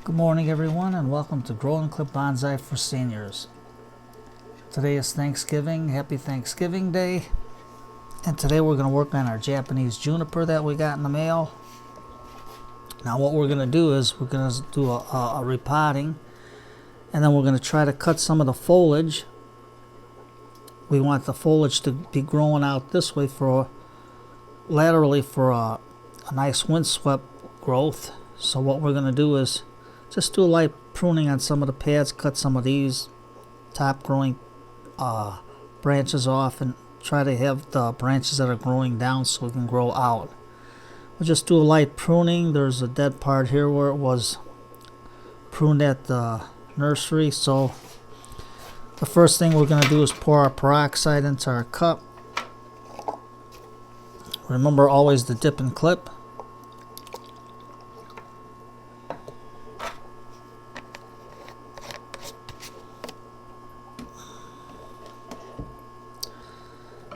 Good morning everyone, and welcome to Grow and Clip Bonsai for Seniors. Today is Thanksgiving. Happy Thanksgiving Day. And today we're going to work on our Japanese Juniper that we got in the mail. Now what we're going to do is we're going to do a repotting, and then we're going to try to cut some of the foliage. We want the foliage to be growing out this way laterally for a nice windswept growth. So what we're going to do is just do a light pruning on some of the pads, cut some of these top growing branches off, and try to have the branches that are growing down so we can grow out. We'll just do a light pruning. There's a dead part here where it was pruned at the nursery. So the first thing we're going to do is pour our peroxide into our cup. Remember always to dip and clip.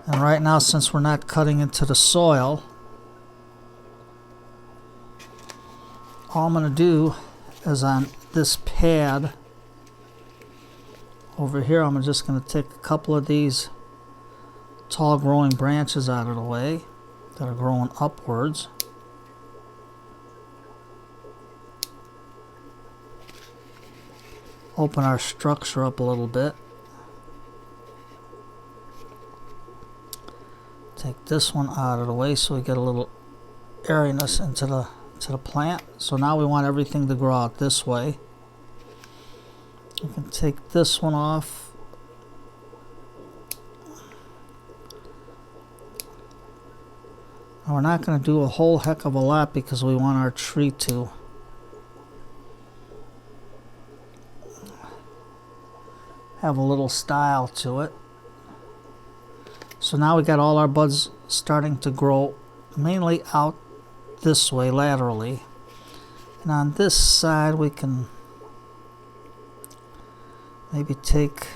And right now, since we're not cutting into the soil, all I'm going to do is on this pad over here, I'm just going to take a couple of these tall growing branches out of the way that are growing upwards. Open our structure up a little bit. Take this one out of the way so we get a little airiness into the plant. So now we want everything to grow out this way. We can take this one off. Now we're not going to do a whole heck of a lot because we want our tree to have a little style to it. So now we got all our buds starting to grow mainly out this way laterally. And on this side we can maybe take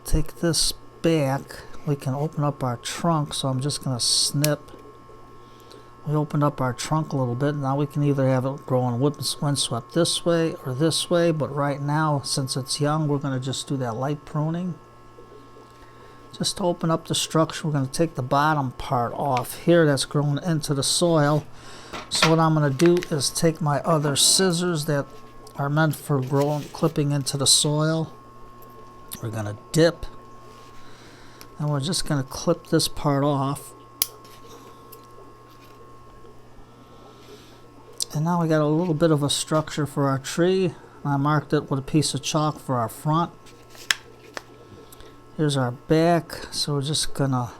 this back, we can open up our trunk. So I'm just going to snip. We opened up our trunk a little bit. Now we can either have it growing windswept this way or this way, but right now since it's young we're going to just do that light pruning. Just to open up the structure, we're going to take the bottom part off here that's growing into the soil. So what I'm going to do is take my other scissors that are meant for clipping into the soil. We're going to dip, and we're just going to clip this part off. And now we got a little bit of a structure for our tree. I marked it with a piece of chalk for our front. Here's our back, so we're just gonna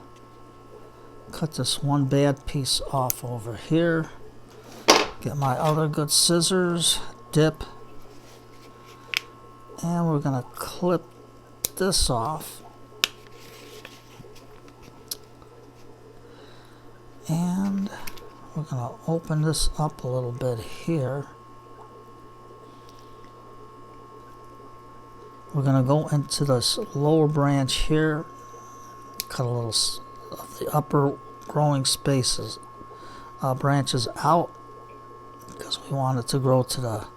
cut this one bad piece off over here. Get my other good scissors, dip, and we're gonna clip this off. And we're gonna open this up a little bit here. We're going to go into this lower branch here, cut a little of the upper growing branches out because we want it to grow to the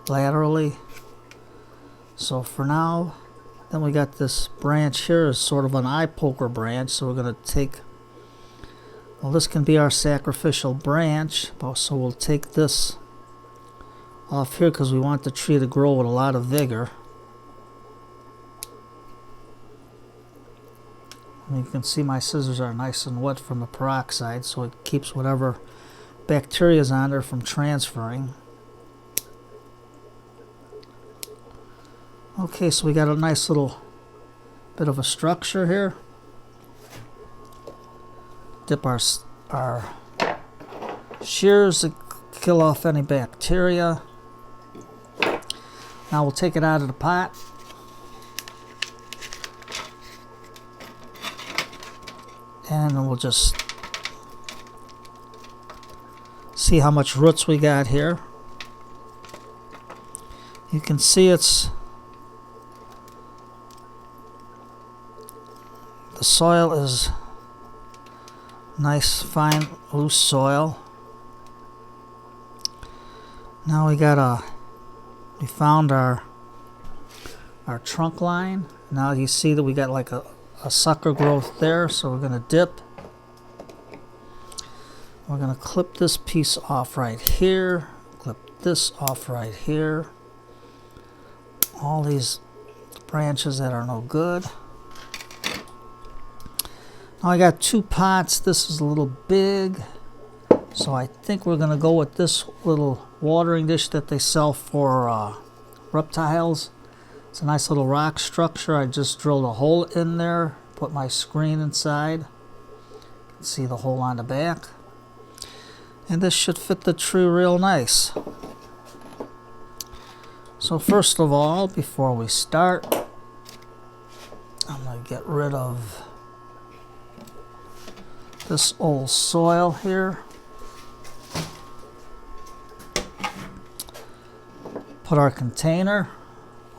laterally. So for now, then we got this branch here is sort of an eye poker branch. So we're going to take, well, this can be our sacrificial branch. So we'll take this off here because we want the tree to grow with a lot of vigor. You can see my scissors are nice and wet from the peroxide, so it keeps whatever bacteria is on there from transferring. Okay, so we got a nice little bit of a structure here. Dip our shears to kill off any bacteria. Now we'll take it out of the pot. And we'll just see how much roots we got here. You can see the soil is nice, fine, loose soil. Now we found our trunk line. Now you see that we got like a sucker growth there, so we're going to dip. We're going to clip this piece off right here, clip this off right here. All these branches that are no good. Now I got 2 pots. This is a little big, so I think we're going to go with this little watering dish that they sell for reptiles. It's a nice little rock structure. I just drilled a hole in there, put my screen inside. You can see the hole on the back. And this should fit the tree real nice. So first of all, before we start, I'm going to get rid of this old soil here. Put our container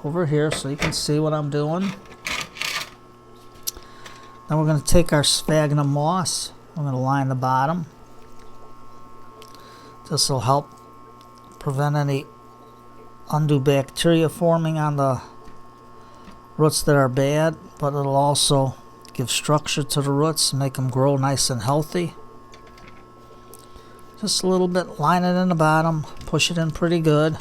over here so you can see what I'm doing. Then we're going to take our sphagnum moss. We're going to line the bottom. This will help prevent any undue bacteria forming on the roots that are bad, but it'll also give structure to the roots and make them grow nice and healthy. Just a little bit, line it in the bottom, push it in pretty good.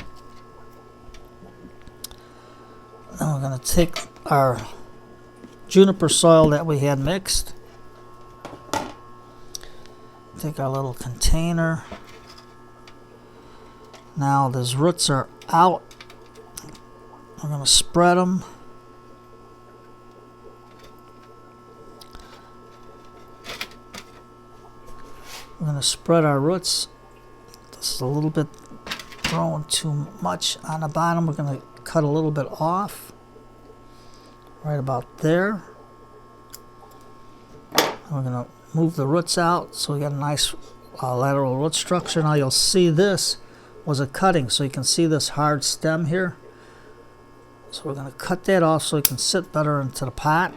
Then we're going to take our juniper soil that we had mixed, take our little container. Now these roots are out. I'm going to spread them. We're going to spread our roots. This is a little bit growing too much on the bottom. We're going to cut a little bit off. Right about there. We're going to move the roots out so we got a nice lateral root structure. Now you'll see this was a cutting, so you can see this hard stem here. So we're going to cut that off so it can sit better into the pot.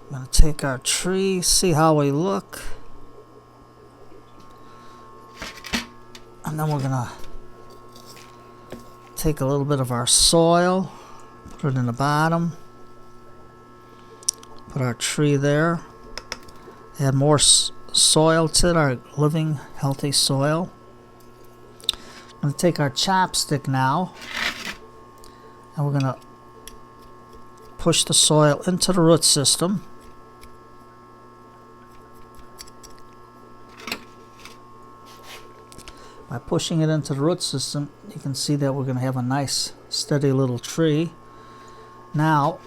I'm going to take our tree, see how we look. And then we're going to take a little bit of our soil, put it in the bottom. Put our tree there. Add more soil to it, our living, healthy soil. I'm going to take our chopstick now, and we're going to push the soil into the root system. By pushing it into the root system, you can see that we're going to have a nice, steady little tree. Now,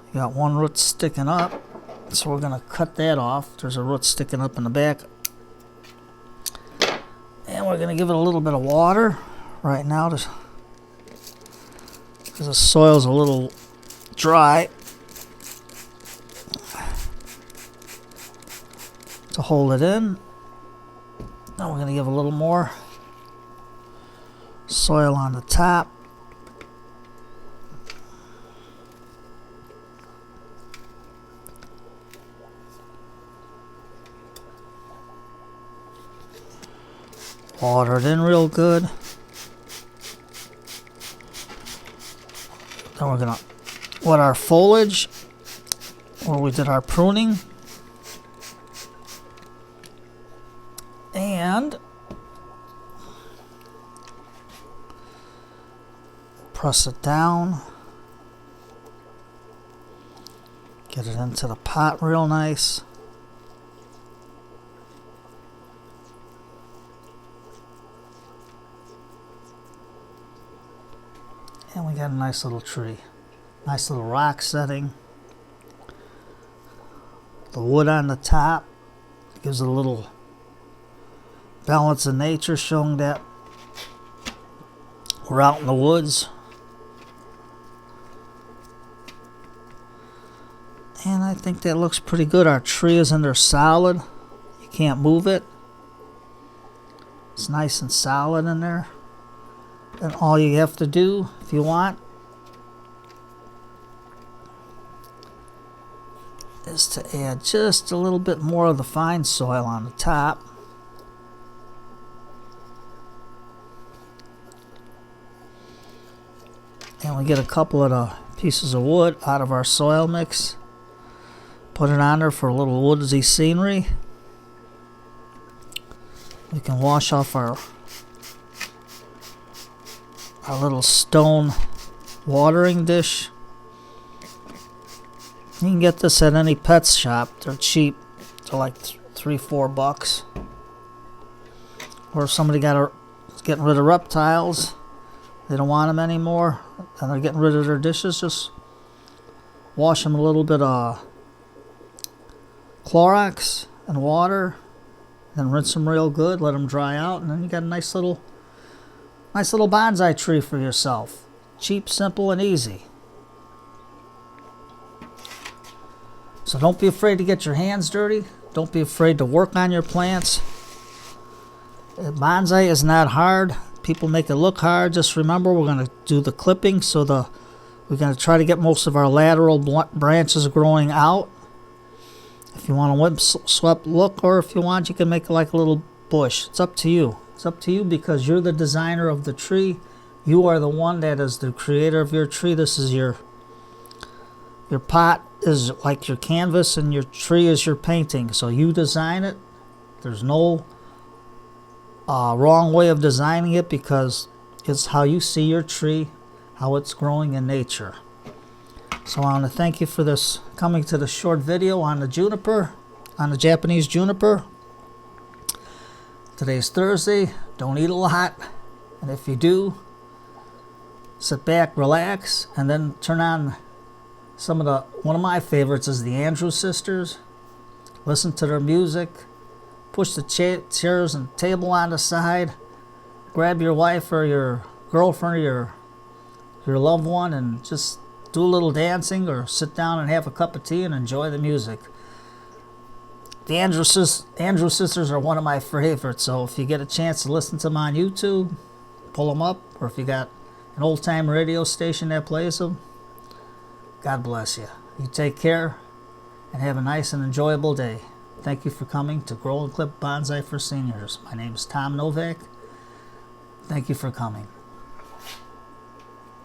you got one root sticking up, so we're going to cut that off. There's a root sticking up in the back. And we're going to give it a little bit of water right now because the soil's a little dry. To hold it in. Now we're going to give a little more soil on the top. Water it in real good. Then we're going to wet our foliage where we did our pruning. And press it down. Get it into the pot real nice. And we got a nice little tree. Nice little rock setting. The wood on the top gives it a little balance of nature, showing that we're out in the woods. And I think that looks pretty good. Our tree is in there solid. You can't move it. It's nice and solid in there. And all you have to do, if you want, is to add just a little bit more of the fine soil on the top. And we get a couple of the pieces of wood out of our soil mix. Put it on there for a little woodsy scenery. We can wash off our little stone watering dish. You can get this at any pet shop. They're cheap. They're like $3-4. Or if somebody getting rid of reptiles, they don't want them anymore, and they're getting rid of their dishes, just wash them a little bit of Clorox and water, then rinse them real good, let them dry out, and then you got a nice little bonsai tree for yourself. Cheap, simple, and easy. So don't be afraid to get your hands dirty. Don't be afraid to work on your plants. Bonsai is not hard. People make it look hard. Just remember, we're going to do the clipping, so we're going to try to get most of our lateral branches growing out. If you want a windswept look, or if you want, you can make it like a little bush. It's up to you. It's up to you because you're the designer of the tree. You are the one that is the creator of your tree. This is your pot is like your canvas, and your tree is your painting. So you design it. There's no wrong way of designing it, because it's how you see your tree, how it's growing in nature. So I want to thank you for this, coming to the short video on the juniper, on the Japanese juniper. Today's Thursday. Don't eat a lot, and if you do, sit back, relax, and then turn on one of my favorites is the Andrews Sisters. Listen to their music. Push the chairs and table on the side. Grab your wife or your girlfriend or your loved one and just do a little dancing, or sit down and have a cup of tea and enjoy the music. The Andrews Sisters are one of my favorites, so if you get a chance to listen to them on YouTube, pull them up, or if you got an old-time radio station that plays them, God bless you. You take care and have a nice and enjoyable day. Thank you for coming to Grow and Clip Bonsai for Seniors. My name is Tom Novak. Thank you for coming.